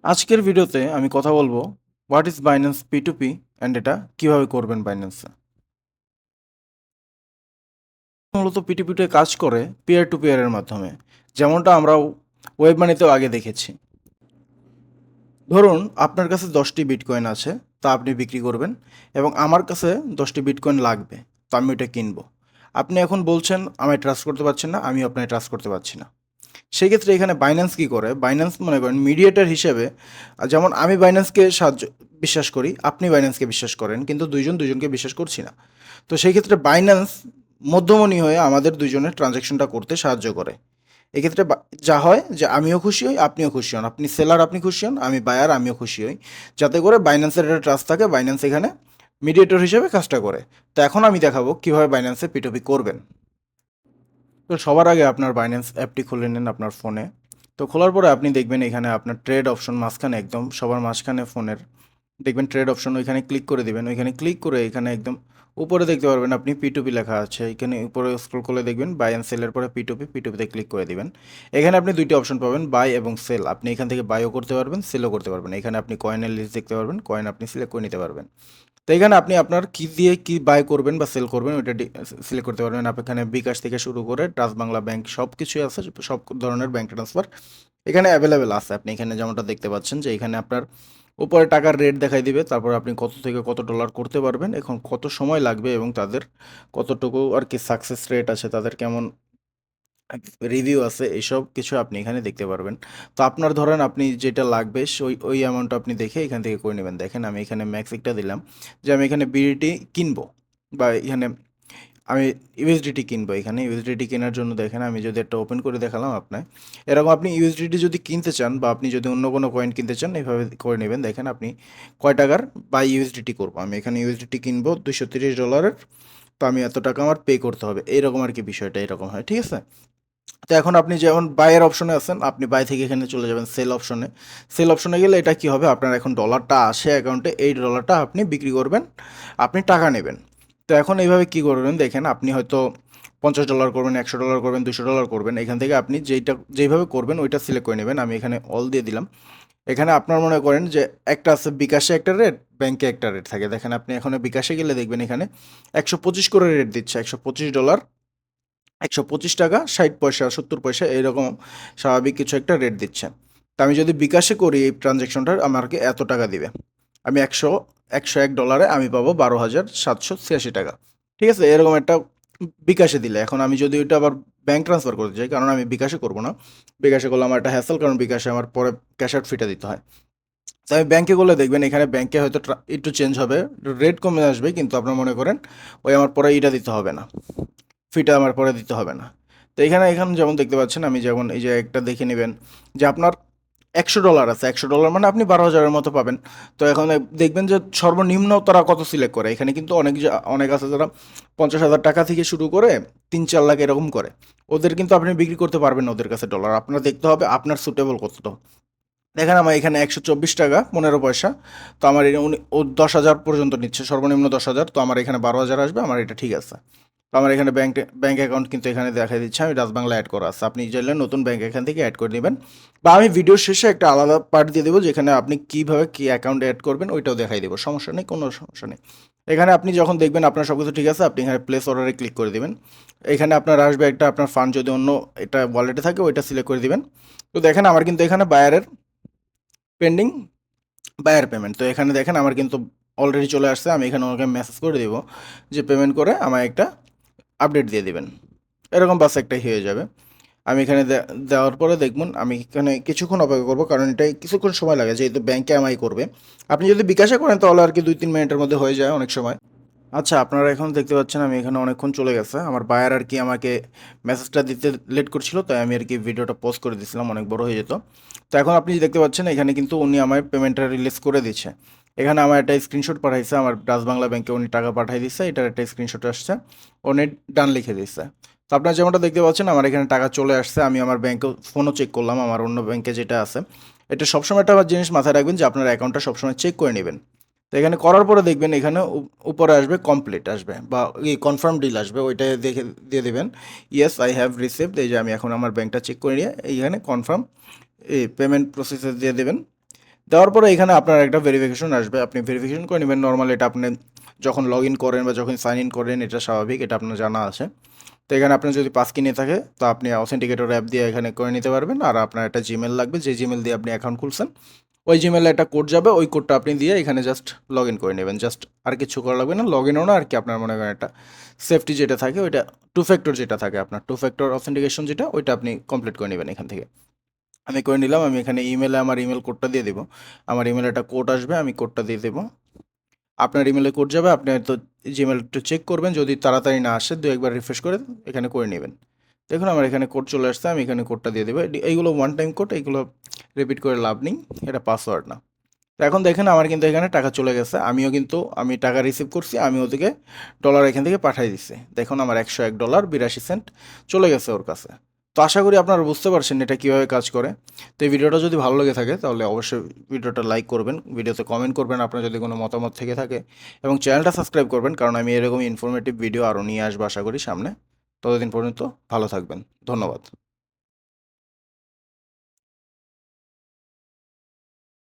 আজকের ভিডিওতে আমি কথা বলবো হোয়াট ইজ বাইন্যান্স পি2পি অ্যান্ড এটা কিভাবে করবেন বাইন্যান্সে। মূলত পি2পিতে কাজ করে পিয়ার টু পিয়ারের মাধ্যমে, যেমনটা আমরা ওয়েব মানিতেও আগে দেখেছি। ধরুন আপনার কাছে 10টি বিটকয়েন আছে, তা আপনি বিক্রি করবেন, এবং আমার কাছে 10টি বিটকয়েন লাগবে, তো আমি ওইটা কিনবো। আপনি এখন বলছেন আমায় ট্রাস্ট করতে পারছেন না, আমিও আপনাকে ট্রাস্ট করতে পারছি না। সেই ক্ষেত্রে এখানে বাইন্যান্স কী করে, বাইন্যান্স মনে করেন মিডিয়েটর হিসেবে। যেমন আমি বাইন্যান্সকে বিশ্বাস করি, আপনি বাইন্যান্সকে বিশ্বাস করেন, কিন্তু দুইজন দুজনকে বিশ্বাস করছি না। তো সেই ক্ষেত্রে বাইন্যান্স মধ্যমণি হয়ে আমাদের দুজনের ট্রানজ্যাকশনটা করতে সাহায্য করে। এক্ষেত্রে যা হয় যে আমিও খুশি হই, আপনিও খুশি হন, আপনি সেলার আপনি খুশি হন, আমি বায়ার আমিও খুশি হই, যাতে করে বাইন্যান্সের একটা ট্রাস্ট থাকে, বাইন্যান্স এখানে মিডিয়েটর হিসেবে কাজটা করে। তো এখন আমি দেখাবো কীভাবে বাইন্যান্সে পিটুপি করবেন। তো সবার আগে আপনার বাইন্যান্স অ্যাপটি খুলে নিন আপনার ফোনে। তো খোলার পরে আপনি দেখবেন এখানে আপনার ট্রেড অপশন মাঝখানে, একদম সবার মাঝখানে ফোনের দেখবেন ট্রেড অপশন, ওইখানে ক্লিক করে দিবেন। ওইখানে ক্লিক করে এখানে একদম উপরে দেখতে পারবেন আপনি পি2পি লেখা আছে, এখানে উপরে স্ক্রল করলে দেখবেন বাই অ্যান্ড সেলের পরে পিটুপিতে ক্লিক করে দিবেন। এখানে আপনি দুইটি অপশন পাবেন, বাই এবং সেল। আপনি এখান থেকে বাইও করতে পারবেন, সেলও করতে পারবেন। এখানে আপনি কয়েনের লিস্ট দেখতে পারবেন, কয়েন আপনি সিলেক্ট করে নিতে পারবেন। তো এখানে আপনি আপনার কী দিয়ে কী বাই করবেন বা সেল করবেন ওইটা সিলেক্ট করতে পারবেন। আপনি এখানে বিকাশ থেকে শুরু করে ট্রাস্ট বাংলা ব্যাংক সব কিছুই আছে, সব ধরনের ব্যাংক ট্রান্সফার এখানে অ্যাভেলেবেল আছে। আপনি এখানে যেমনটা দেখতে পাচ্ছেন যে এখানে আপনার উপরে টাকার রেট দেখাই দিবে, তারপর আপনি কত থেকে কত ডলার করতে পারবেন, এখন কত সময় লাগবে, এবং তাদের কতটুকু আর কি সাকসেস রেট আছে, তাদের কেমন রিভিউ আছে, এইসব কিছু আপনি এখানে দেখতে পারবেন। তো আপনার ধরেন আপনি যেটা লাগবে ওই অ্যামাউন্ট আপনি দেখে এখান থেকে করে নেবেন। দেখেন আমি এখানে ম্যাক্সিকটা দিলাম যে আমি এখানে বিডিটি কিনবো, বা এখানে আমি ইউএসডিটি কিনবো। এখানে ইউএসডিটি কেনার জন্য দেখেন আমি যদি একটা ওপেন করে দেখালাম আপনার, এরকম আপনি ইউএসডিটি যদি কিনতে চান বা আপনি যদি অন্য কোনো কয়েন কিনতে চান এইভাবে করে নেবেন। দেখেন আপনি কয় টাকার বা ইউএসডিটি করবো, আমি এখানে ইউএসডিটি কিনবো $230। তো আমি এত টাকা আমার পে করতে হবে, এইরকম আর কি বিষয়টা এরকম হয়, ঠিক আছে। তো এখন আপনি যেমন বাইয়ের অপশনে আছেন, আপনি বাই থেকে এখানে চলে যাবেন সেল অপশনে। সেল অপশনে গেলে এটা কি হবে, আপনার এখন ডলারটা আসে অ্যাকাউন্টে, এই ডলারটা আপনি বিক্রি করবেন, আপনি টাকা নেবেন। তো এখন এইভাবে কি করবেন দেখেন, আপনি হয়তো $50 করবেন, $100 করবেন, $200 করবেন। এখান থেকে আপনি যেইভাবে করবেন ওইটা সিলেক্ট করে নেবেন। আমি এখানে অল দিয়ে দিলাম। এখানে আপনার মনে করেন যে একটা আছে বিকাশে একটা রেট, ব্যাংকে একটা রেট থাকে। দেখেন আপনি এখন বিকাশে গেলে দেখবেন এখানে 125 করে রেট দিচ্ছে, $125, $125, 60 পয়সা, 70 পয়সা, এইরকম স্বাভাবিক কিছু একটা রেট দিচ্ছে। তা আমি যদি বিকাশে করি এই ট্রানজ্যাকশনটা আমাকে এত টাকা দিবে। আমি $101 আমি পাবো 12,786 টাকা, ঠিক আছে। এরকম একটা বিকাশে দিলে, এখন আমি যদি ওইটা আবার ব্যাংক ট্রান্সফার করতে চাই, কারণ আমি বিকাশে করবো না, বিকাশে করলে আমার একটা হ্যাসেল, কারণ বিকাশে আমার পরে ক্যাশ আউট ফিটা দিতে হয়। তো আমি ব্যাংকে করলে দেখবেন এখানে ব্যাংকে হয়তো একটু চেঞ্জ হবে, রেট কমে আসবে, কিন্তু আপনার মনে করেন ওই আমার পরে এটা দিতে হবে না, ফিটা আমার পরে দিতে হবে না। তো এখানে যেমন দেখতে পাচ্ছেন, আমি যেমন এই যে একটা দেখে নেবেন যে আপনার $100 আছে, $100 মানে আপনি 12,000-এর মতো পাবেন। তো এখন দেখবেন যে সর্বনিম্ন তারা কত সিলেক্ট করে, এখানে কিন্তু অনেক আছে যারা 50,000 টাকা থেকে শুরু করে 3-4 লাখ এরকম করে। ওদের কিন্তু আপনি বিক্রি করতে পারবেন না ওদের কাছে ডলার, আপনার দেখতে হবে আপনার সুটেবল কতটা। দেখেন আমার এখানে $124.15। তো আমার উনি ও 10,000 পর্যন্ত নিচ্ছে, সর্বনিম্ন 10,000। তো আমার এখানে 12,000 আসবে, আমার এটা ঠিক আছে। তো আমার এখানে ব্যাংক অ্যাকাউন্ট কিন্তু এখানে দেখাই দিচ্ছে, আমি রাজবাংলা অ্যাড করা আছে। আপনি চাইলে নতুন ব্যাংক এখান থেকে অ্যাড করে নেবেন, বা আমি ভিডিওর শেষে একটা আলাদা পার্ট দিয়ে দেবো যেখানে আপনি কীভাবে কী অ্যাকাউন্ট অ্যাড করবেন ওইটাও দেখাই দেবো, সমস্যা নেই, কোনো সমস্যা নেই। এখানে আপনি যখন দেখবেন আপনার সব কিছু ঠিক আছে, আপনি এখানে প্লেস অর্ডারে ক্লিক করে দেবেন। এখানে আপনার আসবে একটা, আপনার ফান্ড যদি অন্য এটা ওয়ালেটে থাকে ওইটা সিলেক্ট করে দিবেন। তো দেখেন আমার কিন্তু এখানে বায়ারের পেন্ডিং বায়ার পেমেন্ট, তো এখানে দেখেন আমার কিন্তু অলরেডি চলে আসছে। আমি এখানে ওকে মেসেজ করে দেবো যে পেমেন্ট করে আমার একটা আপডেট দিয়ে দিবেন, এরকম বাস একটাই হয়ে যাবে। আমি এখানে দেওয়ার পরে দেখুন আমি এখানে কিছুক্ষণ অপেক্ষা করবো, কারণ এটাই কিছুক্ষণ সময় লাগে, যেহেতু ব্যাংকে আমাই করবে। আপনি যদি বিকাশে করেন তাহলে আর কি 2-3 মিনিটের মধ্যে হয়ে যায় অনেক সময়। আচ্ছা, আপনারা এখন দেখতে পাচ্ছেন আমি এখানে অনেকক্ষণ চলে গেছে, আমার বায়ার আর কি আমাকে মেসেজটা দিতে লেট করছিল, তাই আমি আর কি ভিডিওটা পোস্ট করে দিয়েছিলাম, অনেক বড় হয়ে যেত। তো এখন আপনি দেখতে পাচ্ছেন এখানে কিন্তু উনি আমার পেমেন্টটা রিলিজ করে দিচ্ছে। এখানে আমার একটা স্ক্রিনশট পাঠাইছে, আমার ডাচ বাংলা ব্যাংকে উনি টাকা পাঠাই দিচ্ছে, এটার একটা স্ক্রিনশট আসছে, উনি ডান লিখে দিচ্ছে। তো আপনারা যেমনটা দেখতে পাচ্ছেন আমার এখানে টাকা চলে আসছে। আমি আমার ব্যাংকে ফোনও চেক করলাম, আমার অন্য ব্যাংকে যেটা আছে। এটা সবসময় একটা জিনিস মাথায় রাখবেন যে আপনার অ্যাকাউন্টটা সবসময় চেক করে নেবেন। তো এখানে করার পরে দেখবেন এখানে উপরে আসবে কমপ্লিট আসবে, বা কনফার্ম ডিল আসবে, ওইটা দেখে দিয়ে দেবেন ইয়েস আই হ্যাভ রিসিভড। এই যে আমি এখন আমার ব্যাংকটা চেক করে নিয়ে এইখানে কনফার্ম এই পেমেন্ট প্রসেসে দিয়ে দেবেন। দেওয়ার পরে এখানে আপনার একটা ভেরিফিকেশন আসবে, আপনি ভেরিফিকেশন করে নেবেন। নর্মালি এটা আপনি যখন লগ ইন করেন বা যখন সাইন ইন করেন এটা স্বাভাবিক, এটা আপনার জানা আছে। তো এখানে আপনার যদি পাস কি নিয়ে থাকে তো আপনি অথেন্টিকেটর অ্যাপ দিয়ে এখানে করে নিতে পারবেন। আর আপনার একটা জিমেল লাগবে, যে জিমেল দিয়ে আপনি অ্যাকাউন্ট খুলছেন ওই জিমেলে একটা কোড যাবে, ওই কোডটা আপনি দিয়ে এখানে জাস্ট লগ ইন করে নেবেন। জাস্ট আর কিছু করা লাগবে না, লগ ইনও না আর কি। আপনার মনে করেন একটা সেফটি যেটা থাকে ওইটা টু ফ্যাক্টর যেটা থাকে, আপনার টু ফ্যাক্টর অথেন্টিকেশন যেটা, ওইটা আপনি কমপ্লিট করে নেবেন এখান থেকে। আমি করে নিলাম। আমি এখানে ইমেলে আমার ইমেল কোডটা দিয়ে দেবো। আমার ইমেলে একটা কোড আসবে, আমি কোডটা দিয়ে দেবো। আপনার ইমেলে কোড যাবে, আপনি হয়তো জিমেল একটু চেক করবেন, যদি তাড়াতাড়ি না আসে দু একবার রিফ্রেশ করে এখানে করে নেবেন। দেখুন আমার এখানে কোড চলে আসছে, আমি এখানে কোডটা দিয়ে দেবো। এইগুলো ওয়ান টাইম কোড, এইগুলো রিপিট করে লাভ নেই, এটা পাসওয়ার্ড না। তো এখন দেখেন আমার কিন্তু এখানে টাকা চলে গেছে, আমিও কিন্তু আমি টাকা রিসিভ করছি, আমি ওদিকে ডলার এখান থেকে পাঠিয়ে দিচ্ছি। দেখুন আমার $101.82 চলে গেছে ওর কাছে। তো আশা করি আপনারা বুঝতে পারছেন এটা কীভাবে কাজ করে। তো এই ভিডিওটা যদি ভালো লেগে থাকে তাহলে অবশ্যই ভিডিওটা লাইক করবেন, ভিডিওতে কমেন্ট করবেন আপনার যদি কোনো মতামত থেকে থাকে, এবং চ্যানেলটা সাবস্ক্রাইব করবেন, কারণ আমি এরকমই ইনফরমেটিভ ভিডিও আরও নিয়ে আসবো আশা করি সামনে। ততদিন পর্যন্ত ভালো থাকবেন, ধন্যবাদ।